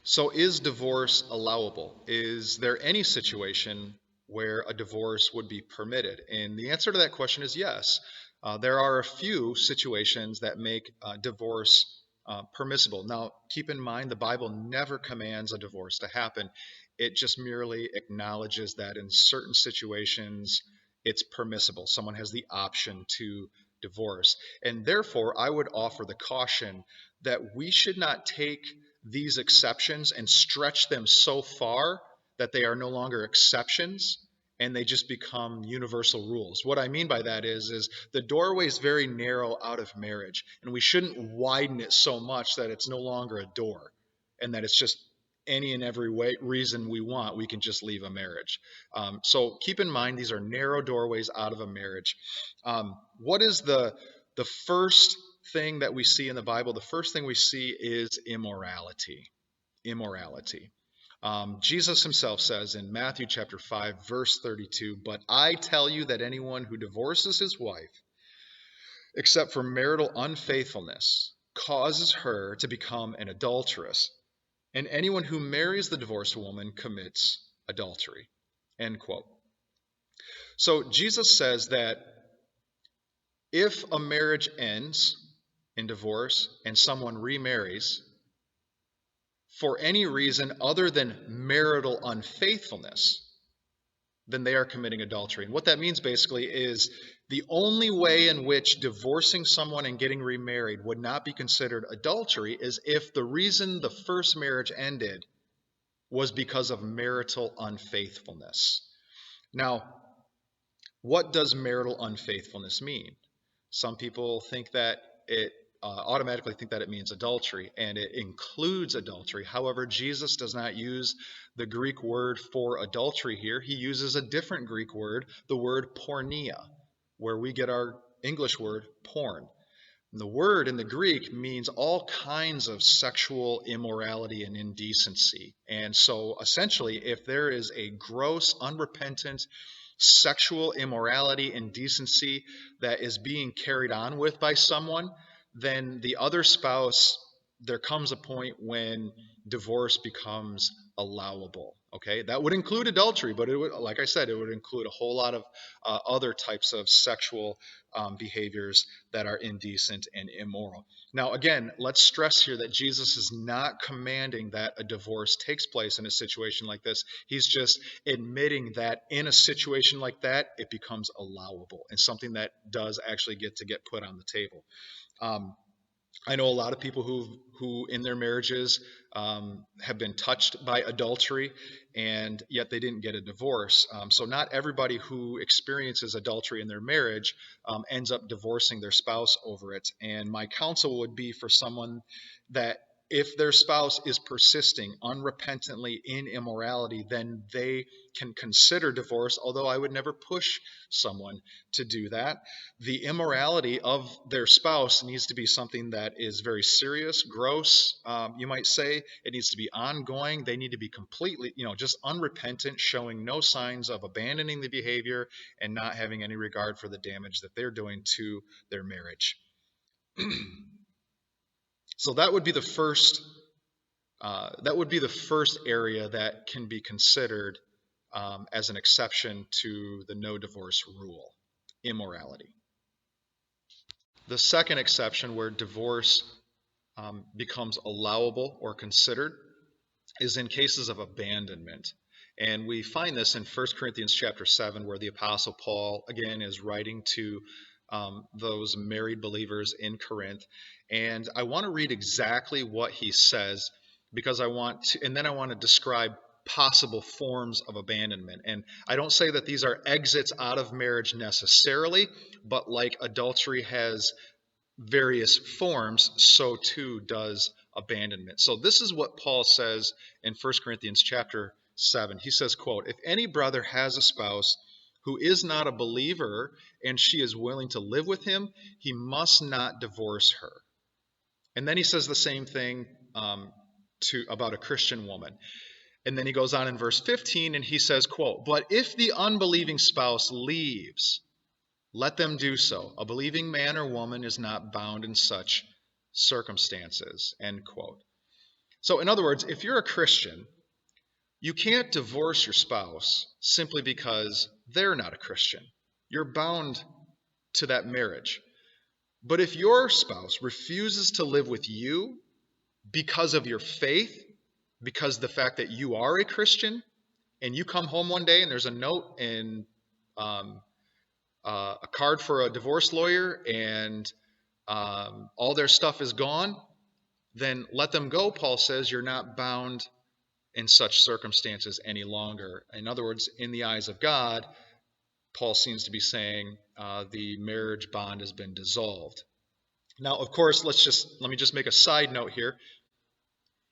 So, is divorce allowable? Is there any situation where a divorce would be permitted? And the answer to that question is yes. There are a few situations that make divorce permissible. Now, keep in mind, the Bible never commands a divorce to happen. It just merely acknowledges that in certain situations it's permissible. Someone has the option to divorce. And therefore, I would offer the caution that we should not take these exceptions and stretch them so far that they are no longer exceptions and they just become universal rules. What I mean by that is the doorway is very narrow out of marriage, and we shouldn't widen it so much that it's no longer a door and that it's just any and every reason we want, we can just leave a marriage. So keep in mind, these are narrow doorways out of a marriage. What is the first thing that we see in the Bible? The first thing we see is immorality. Immorality. Jesus himself says in Matthew chapter 5, verse 32, "But I tell you that anyone who divorces his wife, except for marital unfaithfulness, causes her to become an adulteress. And anyone who marries the divorced woman commits adultery." End quote. So Jesus says that if a marriage ends in divorce and someone remarries for any reason other than marital unfaithfulness, then they are committing adultery. And what that means basically is the only way in which divorcing someone and getting remarried would not be considered adultery is if the reason the first marriage ended was because of marital unfaithfulness. Now, what does marital unfaithfulness mean? Some people think that it automatically think that it means adultery, and it includes adultery. However, Jesus does not use the Greek word for adultery here. He uses a different Greek word, the word porneia, where we get our English word porn. And the word in the Greek means all kinds of sexual immorality and indecency. And so essentially, if there is a gross, unrepentant sexual immorality and decency that is being carried on with by someone, then the other spouse, there comes a point when divorce becomes allowable. Okay, that would include adultery, but it would, like I said, it would include a whole lot of other types of sexual behaviors that are indecent and immoral. Now, again, let's stress here that Jesus is not commanding that a divorce takes place in a situation like this. He's just admitting that in a situation like that, it becomes allowable and something that does actually get put on the table. Um, I know a lot of people who in their marriages have been touched by adultery, and yet they didn't get a divorce. So not everybody who experiences adultery in their marriage ends up divorcing their spouse over it. And my counsel would be for someone that if their spouse is persisting unrepentantly in immorality, then they can consider divorce, although I would never push someone to do that. The immorality of their spouse needs to be something that is very serious, gross, you might say. It needs to be ongoing. They need to be completely, just unrepentant, showing no signs of abandoning the behavior and not having any regard for the damage that they're doing to their marriage. So that would be the first. That would be the first area that can be considered as an exception to the no divorce rule: immorality. The second exception where divorce becomes allowable or considered is in cases of abandonment. And we find this in 1 Corinthians chapter 7, where the Apostle Paul, again, is writing to those married believers in Corinth. And I want to read exactly what he says because and then I want to describe possible forms of abandonment. And I don't say that these are exits out of marriage necessarily, but like adultery has various forms, so too does abandonment. So this is what Paul says in 1 Corinthians chapter 7. He says, quote, "If any brother has a spouse who is not a believer and she is willing to live with him, he must not divorce her." And then he says the same thing about a Christian woman. And then he goes on in verse 15 and he says, quote, "But if the unbelieving spouse leaves, let them do so. A believing man or woman is not bound in such circumstances." End quote. So, in other words, if you're a Christian, you can't divorce your spouse simply because they're not a Christian. You're bound to that marriage. But if your spouse refuses to live with you because of your faith, because the fact that you are a Christian, and you come home one day and there's a note and um, a card for a divorce lawyer and all their stuff is gone, then let them go. Paul says you're not bound in such circumstances any longer. In other words, in the eyes of God, Paul seems to be saying the marriage bond has been dissolved. Now, of course, let me just make a side note here.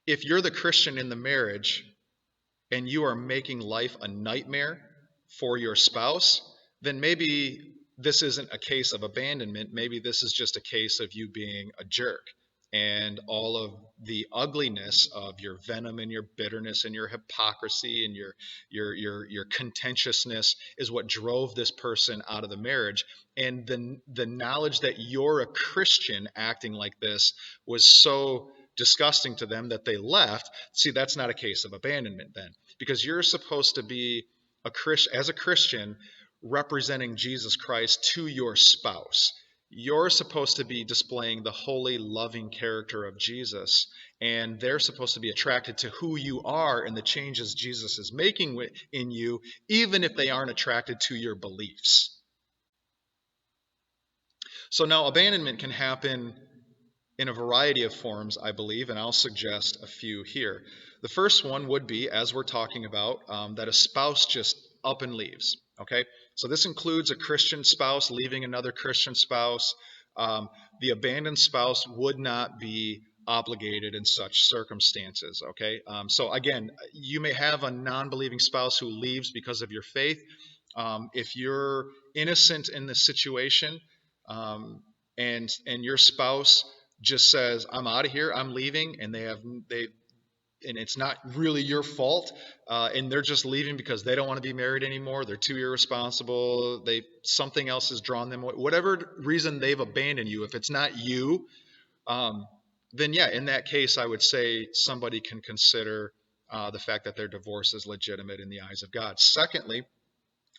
If you're the Christian in the marriage and you are making life a nightmare for your spouse, then maybe this isn't a case of abandonment. Maybe this is just a case of you being a jerk. And all of the ugliness of your venom and your bitterness and your hypocrisy and your contentiousness is what drove this person out of the marriage. And the knowledge that you're a Christian acting like this was so disgusting to them that they left. See, that's not a case of abandonment then, because you're supposed to be as a Christian representing Jesus Christ to your spouse. You're supposed to be displaying the holy, loving character of Jesus, and they're supposed to be attracted to who you are and the changes Jesus is making in you, even if they aren't attracted to your beliefs. So now abandonment can happen in a variety of forms, I believe, and I'll suggest a few here. The first one would be, as we're talking about, that a spouse just up and leaves. Okay, so this includes a Christian spouse leaving another Christian spouse. The abandoned spouse would not be obligated in such circumstances. Okay, so again, you may have a non-believing spouse who leaves because of your faith. If you're innocent in this situation, and your spouse just says, I'm out of here, I'm leaving, and and it's not really your fault, and they're just leaving because they don't want to be married anymore, they're too irresponsible, something else has drawn them away, whatever reason they've abandoned you, if it's not you, then yeah, in that case, I would say somebody can consider the fact that their divorce is legitimate in the eyes of God. Secondly,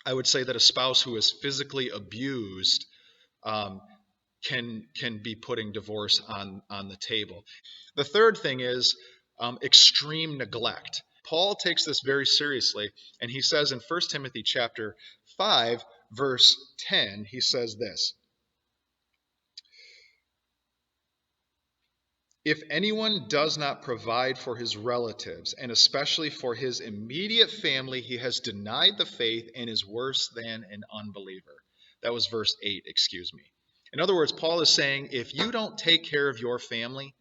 I would say that a spouse who is physically abused can be putting divorce on the table. The third thing is extreme neglect. Paul takes this very seriously, and he says in 1 Timothy chapter 5, verse 10, he says this: if anyone does not provide for his relatives, and especially for his immediate family, he has denied the faith and is worse than an unbeliever. That was verse 8, excuse me. In other words, Paul is saying, if you don't take care of your family,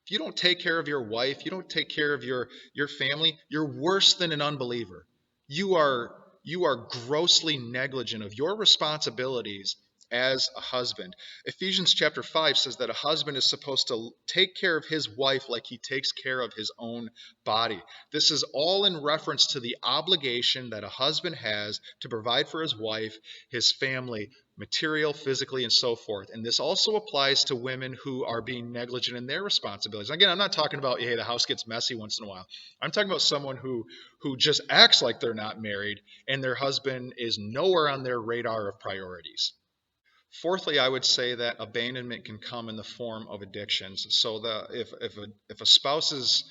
if you don't take care of your wife, you don't take care of your family, you're worse than an unbeliever. You are grossly negligent of your responsibilities as a husband. Ephesians chapter 5 says that a husband is supposed to take care of his wife like he takes care of his own body. This is all in reference to the obligation that a husband has to provide for his wife, his family, material, physically, and so forth. And this also applies to women who are being negligent in their responsibilities. Again, I'm not talking about, hey, the house gets messy once in a while. I'm talking about someone who just acts like they're not married and their husband is nowhere on their radar of priorities. Fourthly, I would say that abandonment can come in the form of addictions. So if a spouse's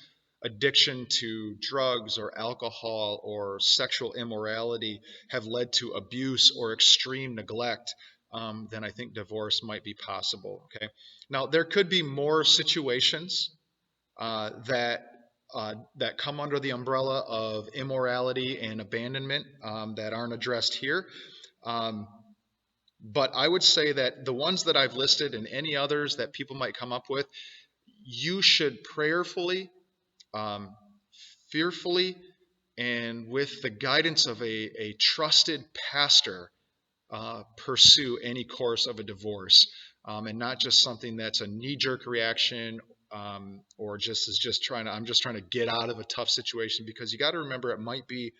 addiction to drugs or alcohol or sexual immorality have led to abuse or extreme neglect, then I think divorce might be possible. Okay. Now there could be more situations that come under the umbrella of immorality and abandonment that aren't addressed here. But I would say that the ones that I've listed and any others that people might come up with, you should prayerfully, fearfully, and with the guidance of a trusted pastor, pursue any course of a divorce, and not just something that's a knee-jerk reaction, or I'm just trying to get out of a tough situation, because you got to remember it might be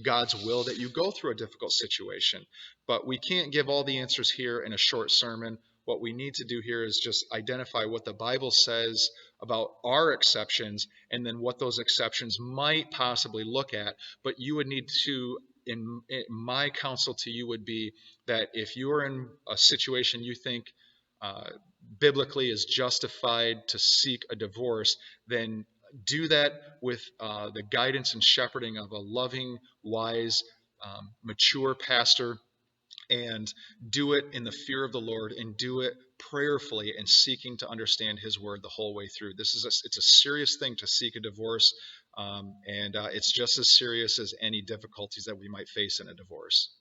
God's will that you go through a difficult situation. But we can't give all the answers here in a short sermon. What we need to do here is just identify what the Bible says about our exceptions and then what those exceptions might possibly look at. But you would need to, my counsel to you would be that if you are in a situation you think uh, biblically is justified to seek a divorce, then do that with the guidance and shepherding of a loving, wise, mature pastor, and do it in the fear of the Lord, and do it prayerfully and seeking to understand His word the whole way through. It's a serious thing to seek a divorce, and it's just as serious as any difficulties that we might face in a divorce.